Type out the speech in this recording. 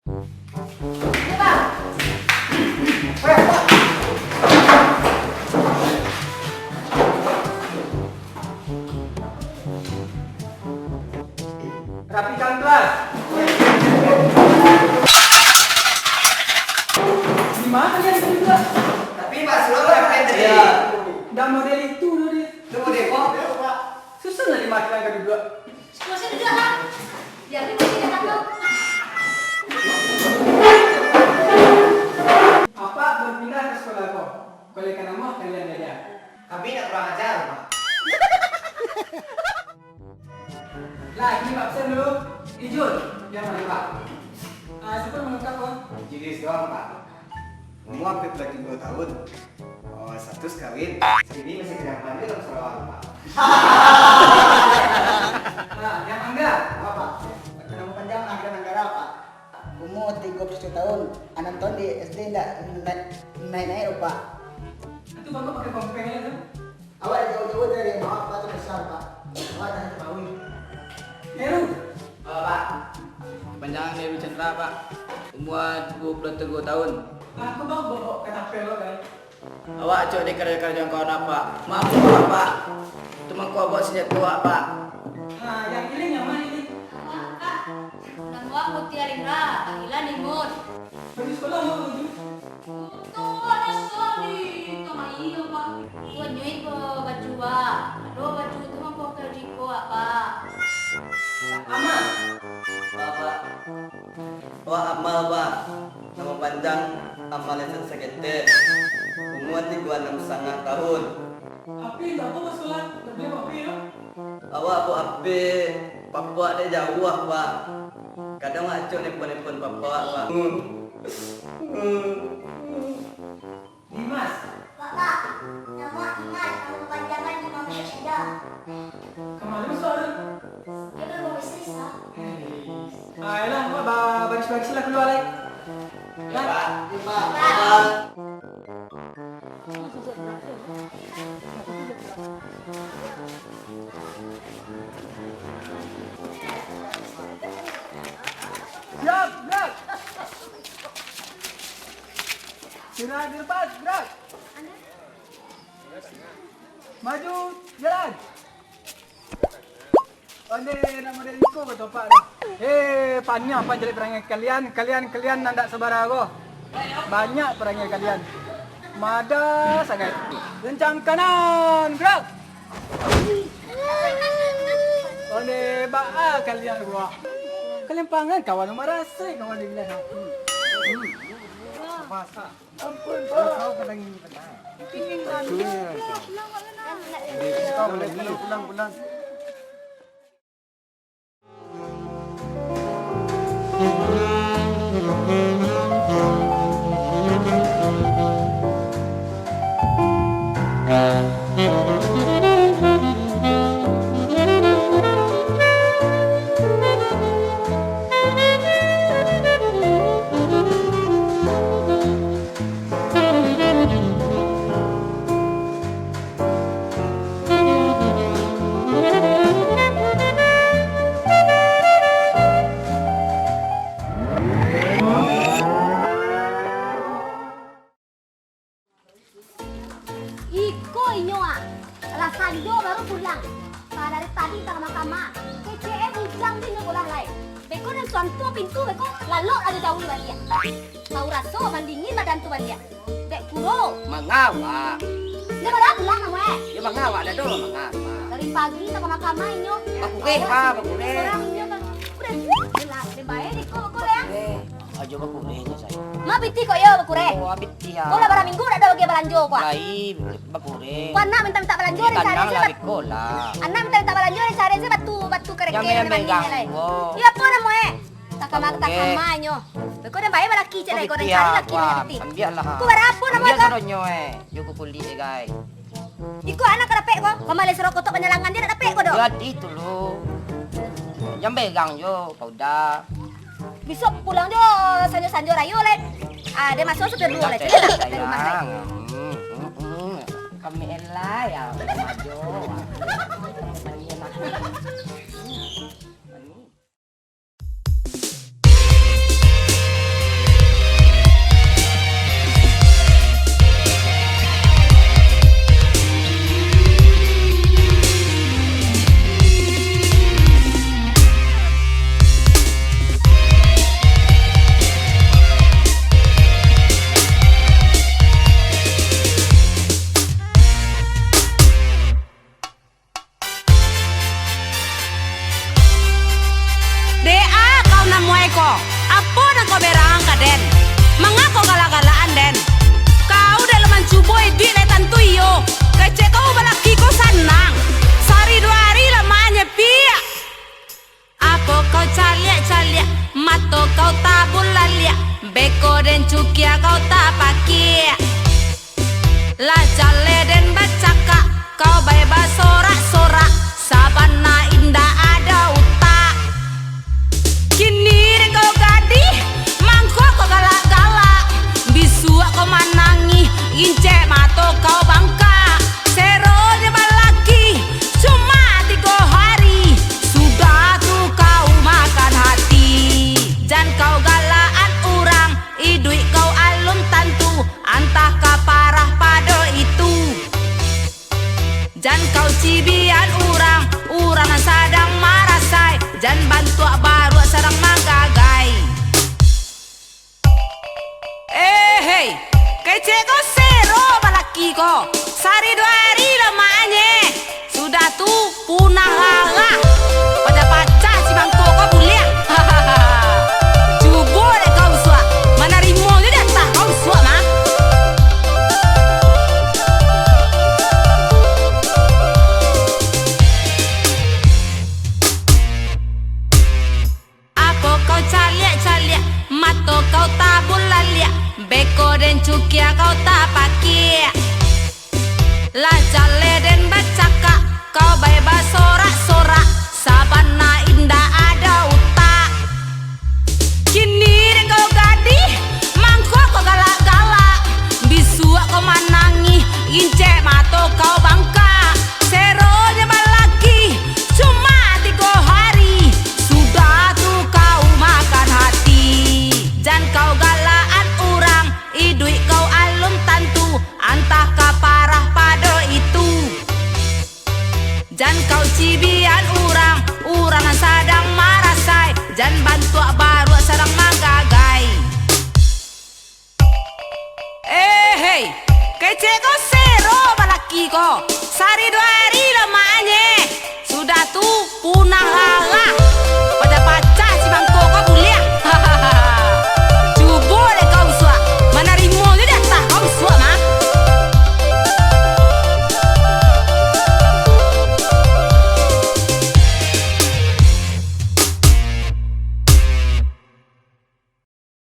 Ini Pak. Rapikan kelas. Gimana dia juga? Tapi Pak Sulo rapikan tadi. Ya. Udah model itu dulu dia. Itu model kok. Susah nggak dimakan kan dua. Masih duduk lah. Biar dia masih datang lo. Apa berpindah ke sekolah kau? Kolej nama kalian aja. Kami nak kurang ajar Pak. Lah ini Pak Sen dulu. Ijul. Yang mana Pak? Siapa yang melengkap kau? Jadi doang Pak. Umur hampir lagi 2 tahun. Oh, status kawin. Ini masih tidak pandai dalam sekolah Pak. Nah, yang Angga. Apa Pak? Nama panjang Angga Nanggara Pak. Umur 31 tahun. Anak tahun di SD enggak naik Pak. Itu bapak pakai kompengnya tuh. Awak jauh-jauh dari maaf Pak itu besar Pak. Awak tanya Pak Wi. Heru. Pak, panjang Dewi Chandra Pak, umur 23 tahun. Aku bawa bawa kata pelo kan. Awak cok di kerja-kerja kawan apa? Maaf Pak, cuma kau bawa senjata tua Pak. Nah, yang ini yang mana ini? Kak. Nama Mutia Lindra. Panggilan Imut. Baju sekolah mau baju. Tuh ada sorry. Kama iyo Pak. Tuan nyuit po baju Pak. Aduh baju itu mah po kerja ko Pak. Aman. Pak, awak amal Pak, nama panjang Amal Esen Sekete, umur 36,5 tahun. Api tak apa sekolah. Tapi api ya. Awak bu ape, papa ada jauh Pak. Kadang acok nelpon papa Pak. Dimas. Bapak, nama Iman. Nama panjangan Imam Syeda. Kemarin soal. Dia kan bawa istri sah. Ayolah, baris-baris lah keluar lagi. Ya Pak. Pak. Siap, gerak. Gerak di depan, gerak. Maju, jalan. Onde nama dari Iko betul Pak. Pannya apa jadi perangai kalian? Kalian nandak sebara aku. Banyak perangai kalian. Mada sangat. Kencang kanan, gerak. Onde kalian gua. Kalian pangan kawan marasa kawan dibilang aku. Masa. Ampun Pak. Kau kadang ini benar. Pingin kan. Kau boleh pulang. Iko inyoa. Alah Sanjo baru pulang. Dari tadi tak mahkamah. KCM ujang di nyobolah lain. Beko dan suantu pintu beko lalu ada jauh di dia. Tahu raso mandingin badan tu dia. Dek kuro. Mengawak, Dia baru pulang nama. ya mengawak dah dulu mengawak. Dari pagi tak mahkamah inyo. Bakure, Pak, bakure. Orang inyo kan. Udah jelas di bae di ko ya. Ajo bakure nya saya. Ma biti ko yo bakure. Oh, abit dia. Ko lah barang minggu ada bagi balanjo ko. Lai bakure. Ko anak minta balanjo dari cari Kandang saya. lah bikola. Anak minta balanjo dari cari saya batu kereke Yang main megang. Iya po na mo takama nyo. Beko na bae malaki cek ko na cari laki na biti. Ambiarlah. Ku barapo na mo Ambiar ko. sadonyo Yuko kuli guys. Iko anak karape ko. Pamalis ro ko to kanyalangan dia dape ko do. Jadi itu lo. Yang pegang yo, kau dah. Besok pulang jo sanjo rayo le. Dia masuk supir dulu le. Dari rumah le. Kami elah ya, maju. kau tak bulan liat, beko dan cukia kau tak pakai. La jale dan bacaka, kau bebas sorak-sorak, sabana indah ada utak. Kini kau gadih, mangkok kau galak-galak, bisu kau manangi, incek mato kau bangka. Seronya balaki, cuma 3 hari, sudah tu kau makan hati. Jan kau galaan orang, iduit kau alum tantu, antah kau parah pada itu. Jan kau cibian orang, orang sadang marasai, jan bantu baru sarang manggagai. Hei, kece kau sero balaki kau, sari 2 hari lemahnya, sudah tu punah lalah. Pada pacar si bangko kau buliak, cubo deh kau suak, mana rimo je dah tak kau suak mah. Apa kau caliak-caliak, mato kau tak bulan liat, beko dan cukia kau tak pakai. La jale dan bacaka, kau bebas